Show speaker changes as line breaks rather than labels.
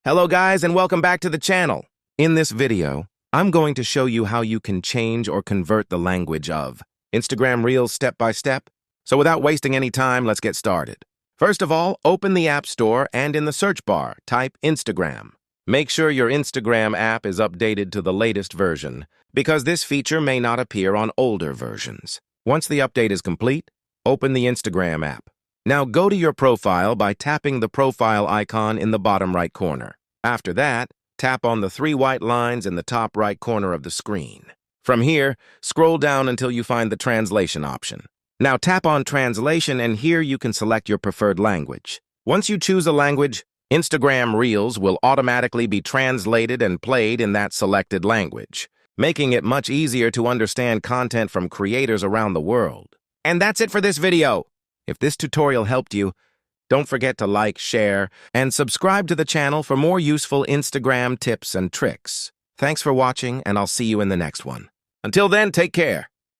Hello guys and welcome back to the channel. In this video, I'm going to show you how you can change or convert the language of Instagram Reels step by step. So without wasting any time, let's get started. First of all, open the App Store and in the search bar, type Instagram. Make sure your Instagram app is updated to the latest version, because this feature may not appear on older versions. Once the update is complete, open the Instagram app. Now go to your profile by tapping the profile icon in the bottom right corner. After that, tap on the three white lines in the top right corner of the screen. From here, scroll down until you find the translation option. Now tap on translation and here you can select your preferred language. Once you choose a language, Instagram Reels will automatically be translated and played in that selected language, making it much easier to understand content from creators around the world. And that's it for this video. If this tutorial helped you, don't forget to like, share, and subscribe to the channel for more useful Instagram tips and tricks. Thanks for watching, and I'll see you in the next one. Until then, take care.